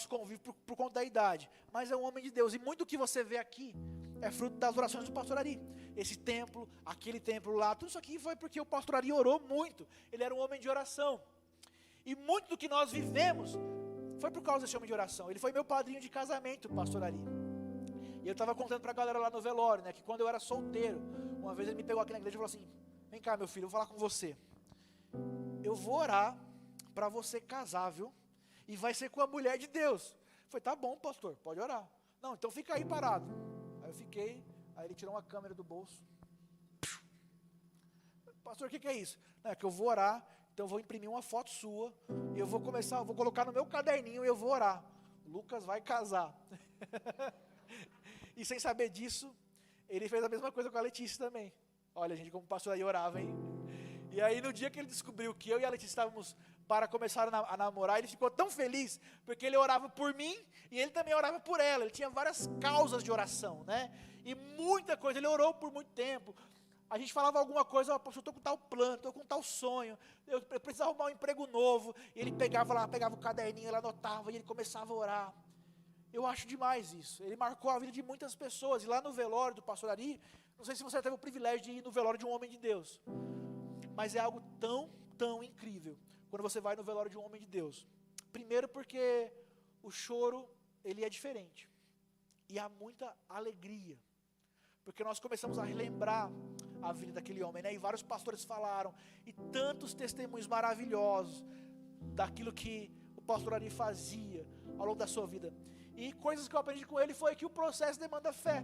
convívio por conta da idade. Mas é um homem de Deus. E muito do que você vê aqui é fruto das orações do pastor Ari. Esse templo, aquele templo lá, tudo isso aqui foi porque o pastor Ari orou muito. Ele era um homem de oração. E muito do que nós vivemos foi por causa desse homem de oração. Ele foi meu padrinho de casamento, pastor Ari. E eu estava contando para a galera lá no velório, né, que quando eu era solteiro, uma vez ele me pegou aqui na igreja e falou assim: vem cá, meu filho, eu vou falar com você. Eu vou orar para você casar, viu? E vai ser com a mulher de Deus. Eu falei: tá bom, pastor, pode orar. Não, então fica aí parado. Aí eu fiquei, aí ele tirou uma câmera do bolso. Pastor, o que é isso? Não, é que eu vou orar, então eu vou imprimir uma foto sua, e eu vou colocar no meu caderninho e eu vou orar. Lucas vai casar. E sem saber disso, ele fez a mesma coisa com a Letícia também. Olha, gente, como o pastor aí orava, hein? E aí no dia que ele descobriu que eu e a Letícia estávamos para começar a namorar, ele ficou tão feliz, porque ele orava por mim, e ele também orava por ela. Ele tinha várias causas de oração, né? E muita coisa, ele orou por muito tempo. A gente falava alguma coisa: eu estou com tal plano, estou com tal sonho, eu preciso arrumar um emprego novo. E ele pegava o caderninho, ele anotava, e ele começava a orar. Eu acho demais isso. Ele marcou a vida de muitas pessoas. E lá no velório do pastor Ari, não sei se você teve o privilégio de ir no velório de um homem de Deus, mas é algo tão, tão incrível quando você vai no velório de um homem de Deus. Primeiro porque o choro, ele é diferente. E há muita alegria. Porque nós começamos a relembrar a vida daquele homem, né? E vários pastores falaram, e tantos testemunhos maravilhosos daquilo que o pastor Ari fazia ao longo da sua vida. E coisas que eu aprendi com ele foi que o processo demanda fé.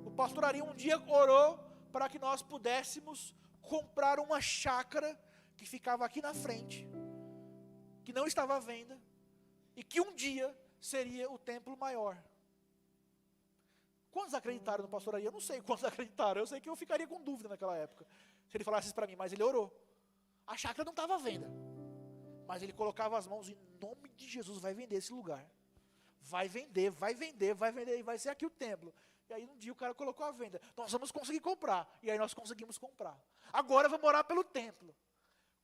O pastor Ari um dia orou para que nós pudéssemos comprar uma chácara que ficava aqui na frente, que não estava à venda, e que um dia seria o templo maior. Quantos acreditaram no pastor Ari? Eu não sei quantos acreditaram, eu sei que eu ficaria com dúvida naquela época, se ele falasse isso para mim, mas ele orou. A chácara não estava à venda, mas ele colocava as mãos: em nome de Jesus, vai vender esse lugar. Vai vender, e vai ser aqui o templo. E aí um dia o cara colocou à venda. Nós vamos conseguir comprar. E aí nós conseguimos comprar. Agora vamos orar pelo templo.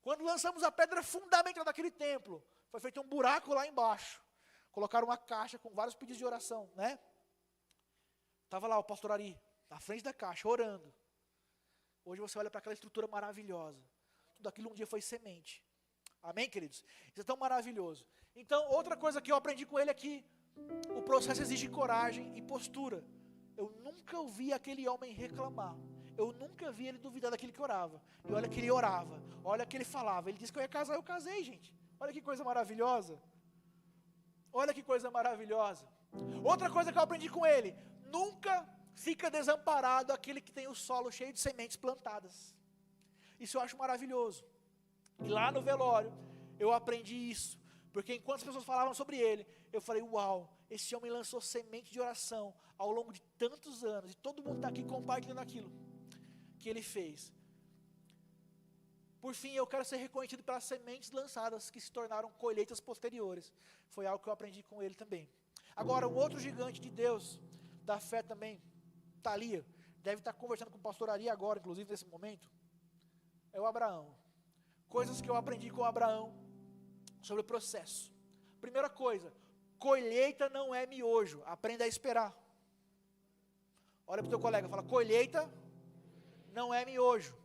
Quando lançamos a pedra fundamental daquele templo, foi feito um buraco lá embaixo. Colocaram uma caixa com vários pedidos de oração, né? Estava lá o pastor Ari, na frente da caixa, orando. Hoje você olha para aquela estrutura maravilhosa. Tudo aquilo um dia foi semente. Amém, queridos? Isso é tão maravilhoso. Então, outra coisa que eu aprendi com ele é que o processo exige coragem e postura. Eu nunca ouvi aquele homem reclamar. Eu nunca vi ele duvidar daquilo que orava. E olha que ele orava, olha que ele falava. Ele disse que eu ia casar, eu casei, gente. Olha que coisa maravilhosa. Olha que coisa maravilhosa. Outra coisa que eu aprendi com ele: nunca fica desamparado aquele que tem o solo cheio de sementes plantadas. Isso eu acho maravilhoso. E lá no velório, eu aprendi isso. Porque enquanto as pessoas falavam sobre ele, eu falei: uau, esse homem lançou semente de oração ao longo de tantos anos. E todo mundo está aqui compartilhando aquilo que ele fez. Por fim, eu quero ser reconhecido pelas sementes lançadas que se tornaram colheitas posteriores. Foi algo que eu aprendi com ele também. Agora, um outro gigante de Deus, da fé também, Thalia, deve estar conversando com o pastor Ari agora, inclusive nesse momento, é o Abraão. Coisas que eu aprendi com o Abraão sobre o processo. Primeira coisa: colheita não é miojo, aprenda a esperar. Olha para o teu colega, fala: colheita não é miojo,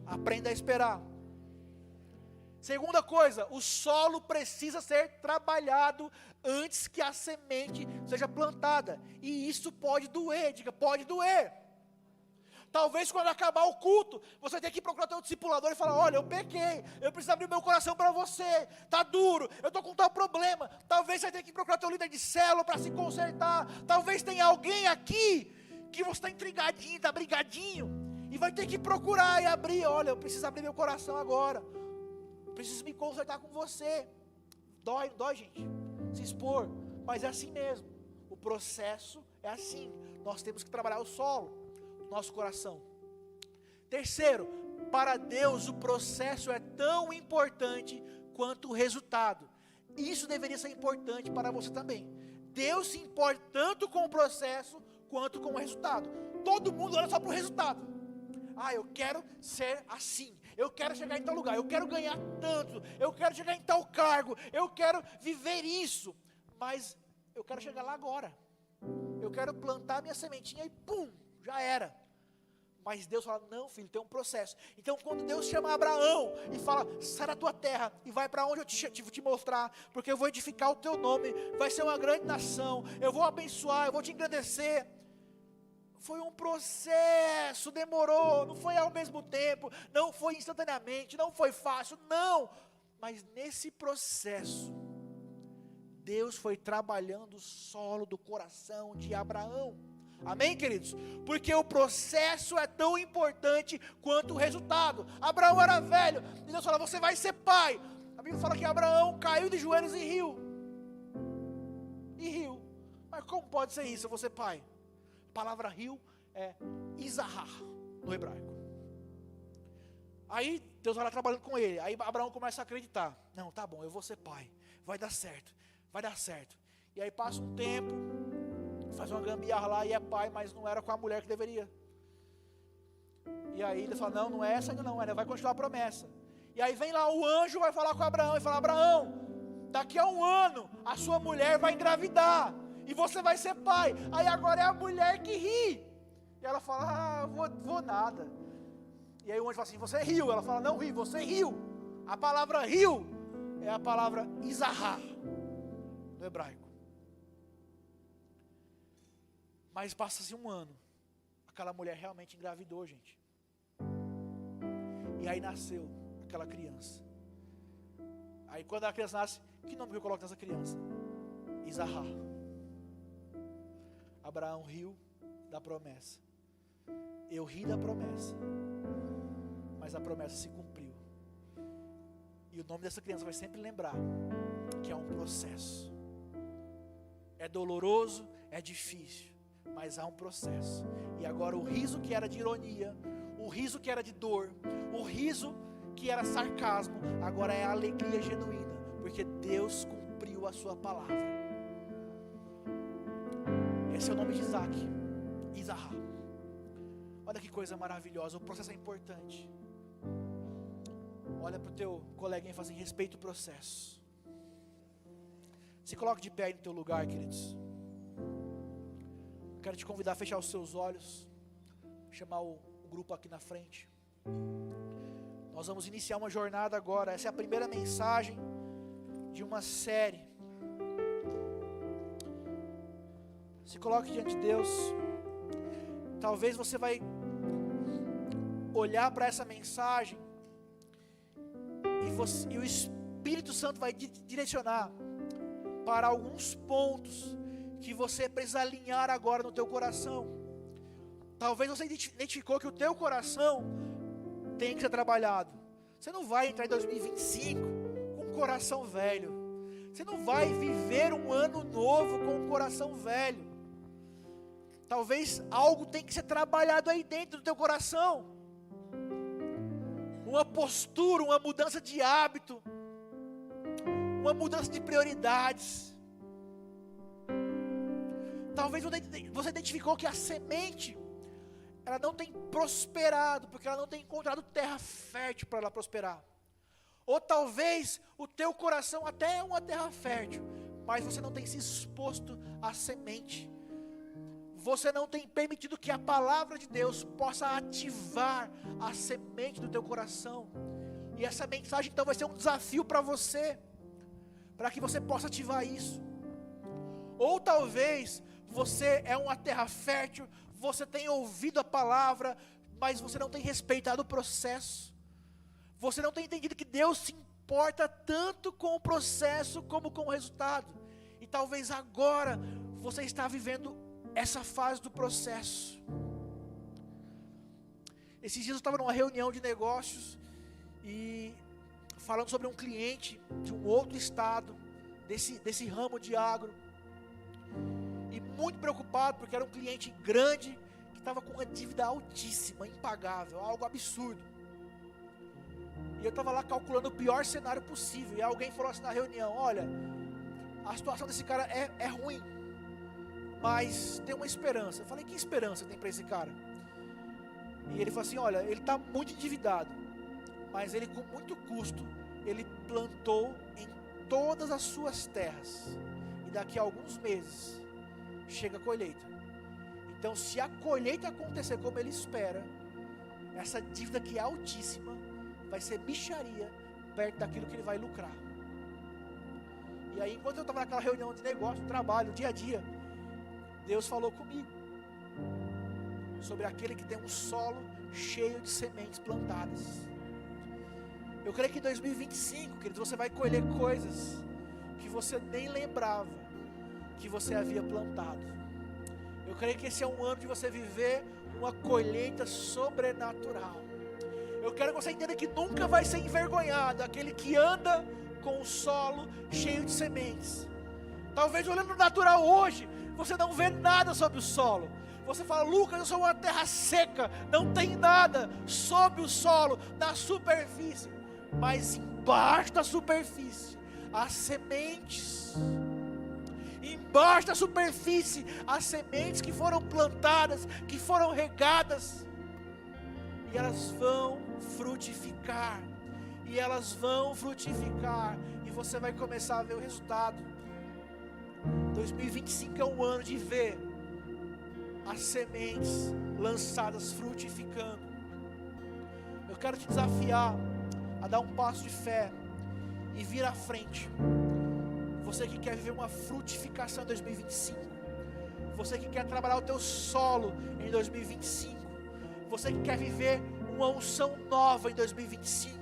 aprenda a esperar. Segunda coisa: o solo precisa ser trabalhado antes que a semente seja plantada. E isso pode doer, diga, pode doer. Talvez quando acabar o culto, você tenha que procurar teu discipulador e falar: olha, eu pequei, eu preciso abrir meu coração para você, está duro, eu estou com tal problema. Talvez você tenha que procurar teu líder de célula para se consertar. Talvez tenha alguém aqui que você está intrigadinho, está brigadinho, e vai ter que procurar e abrir: olha, eu preciso abrir meu coração agora, preciso me consertar com você. Dói, gente, se expor, mas é assim mesmo. O processo é assim. Nós temos que trabalhar o solo, nosso coração. Terceiro, para Deus o processo é tão importante quanto o resultado. Isso deveria ser importante para você também. Deus se importa tanto com o processo quanto com o resultado. Todo mundo olha só para o resultado. Ah, eu quero ser assim, eu quero chegar em tal lugar, eu quero ganhar tanto, eu quero chegar em tal cargo, eu quero viver isso, mas eu quero chegar lá agora. Eu quero plantar minha sementinha e pum, já era. Mas Deus fala, não filho, tem um processo. Então quando Deus chama Abraão e fala, sai da tua terra e vai para onde eu te mostrar, porque eu vou edificar o teu nome, vai ser uma grande nação, eu vou abençoar, eu vou te engrandecer. Foi um processo, demorou, não foi ao mesmo tempo, não foi instantaneamente, não foi fácil, não. Mas nesse processo, Deus foi trabalhando o solo do coração de Abraão. Amém, queridos? Porque o processo é tão importante quanto o resultado. Abraão era velho, e Deus fala, você vai ser pai. A Bíblia fala que Abraão caiu de joelhos e riu. Mas como pode ser isso, eu vou ser pai? A palavra riu é Izahar, no hebraico. Aí Deus vai lá trabalhando com ele. Aí Abraão começa a acreditar. Não, tá bom, eu vou ser pai. Vai dar certo. E aí passa um tempo, faz uma gambiarra lá e é pai, mas não era com a mulher que deveria. E aí ele fala, não é essa ainda não, vai continuar a promessa. E aí vem lá o anjo, vai falar com Abraão e fala, Abraão, daqui a 1 ano a sua mulher vai engravidar e você vai ser pai. Aí agora é a mulher que ri. E ela fala, vou nada. E aí o anjo fala assim, você riu. Ela fala, não ri, você riu. A palavra riu é a palavra Izahar, no hebraico. Mas passa-se 1 ano, aquela mulher realmente engravidou, gente. E aí nasceu aquela criança. Aí quando a criança nasce, que nome que eu coloco nessa criança? Izahar. Abraão riu da promessa. Eu ri da promessa. Mas a promessa se cumpriu. E o nome dessa criança vai sempre lembrar que é um processo. É doloroso, é difícil, mas há um processo. E agora o riso que era de ironia, o riso que era de dor, o riso que era sarcasmo, agora é alegria genuína, porque Deus cumpriu a sua palavra. Esse é o nome de Isaac, Izahar. Olha que coisa maravilhosa, o processo é importante. Olha para o teu coleguinha e fala assim, respeita o processo. Se coloque de pé aí no teu lugar, queridos. Quero te convidar a fechar os seus olhos, chamar o grupo aqui na frente. Nós vamos iniciar uma jornada agora. Essa é a primeira mensagem de uma série. Se coloque diante de Deus. Talvez você vai olhar para essa mensagem e o Espírito Santo vai te direcionar para alguns pontos que você precisa alinhar agora no teu coração. Talvez você identificou que o teu coração tem que ser trabalhado. Você não vai entrar em 2025 com um coração velho. Você não vai viver um ano novo com um coração velho. Talvez algo tem que ser trabalhado aí dentro do teu coração. Uma postura, uma mudança de hábito, uma mudança de prioridades. Talvez você identificou que a semente, ela não tem prosperado, porque ela não tem encontrado terra fértil para ela prosperar. Ou talvez o teu coração até é uma terra fértil, mas você não tem se exposto à semente. Você não tem permitido que a palavra de Deus possa ativar a semente do teu coração. E essa mensagem então vai ser um desafio para você, para que você possa ativar isso. Ou talvez você é uma terra fértil, você tem ouvido a palavra, mas você não tem respeitado o processo. Você não tem entendido que Deus se importa tanto com o processo como com o resultado. E talvez agora você está vivendo essa fase do processo. Esses dias eu estava numa reunião de negócios e falando sobre um cliente de um outro estado, desse ramo de agro, e muito preocupado porque era um cliente grande que estava com uma dívida altíssima, impagável, algo absurdo. E eu estava lá calculando o pior cenário possível, e alguém falou assim na reunião, olha, a situação desse cara é ruim, mas tem uma esperança. Eu falei, que esperança tem para esse cara? E ele falou assim, olha, ele está muito endividado, mas ele com muito custo, ele plantou em todas as suas terras, e daqui a alguns meses chega a colheita. Então se a colheita acontecer como ele espera, essa dívida que é altíssima vai ser mixaria perto daquilo que ele vai lucrar. E aí, enquanto eu estava naquela reunião de negócio, trabalho, dia a dia, Deus falou comigo sobre aquele que tem um solo cheio de sementes plantadas. Eu creio que em 2025, queridos, você vai colher coisas que você nem lembrava que você havia plantado. Eu creio que esse é um ano de você viver uma colheita sobrenatural. Eu quero que você entenda que nunca vai ser envergonhado aquele que anda com o solo cheio de sementes. Talvez olhando no natural hoje, você não vê nada sobre o solo. Você fala: Lucas, eu sou uma terra seca, não tem nada sobre o solo, na superfície. Mas embaixo da superfície, as sementes. Embaixo da superfície, as sementes que foram plantadas, que foram regadas. E elas vão frutificar. E elas vão frutificar. E você vai começar a ver o resultado. 2025 é um ano de ver as sementes lançadas frutificando. Eu quero te desafiar a dar um passo de fé e vir à frente. Você que quer viver uma frutificação em 2025. Você que quer trabalhar o teu solo em 2025. Você que quer viver uma unção nova em 2025.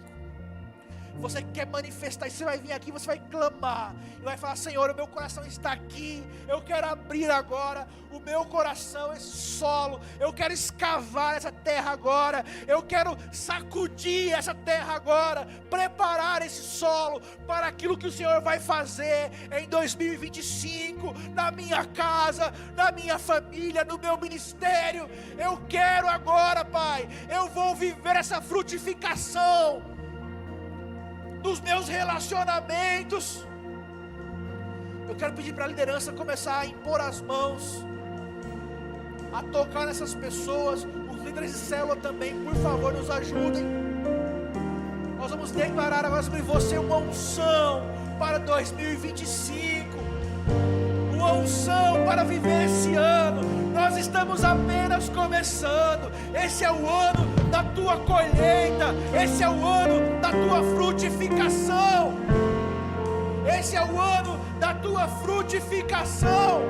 Você que quer manifestar, e você vai vir aqui, você vai clamar, e vai falar: Senhor, o meu coração está aqui, eu quero abrir agora o meu coração, esse solo, eu quero escavar essa terra agora, eu quero sacudir essa terra agora, preparar esse solo para aquilo que o Senhor vai fazer em 2025, na minha casa, na minha família, no meu ministério. Eu quero agora, Pai, eu vou viver essa frutificação dos meus relacionamentos. Eu quero pedir para a liderança começar a impor as mãos, a tocar nessas pessoas. Os líderes de célula também, por favor, nos ajudem. Nós vamos declarar agora sobre você uma unção para 2025, uma unção para viver esse ano. Nós estamos apenas começando. Esse é o ano da tua colheita, esse é o ano da tua frutificação, esse é o ano da tua frutificação.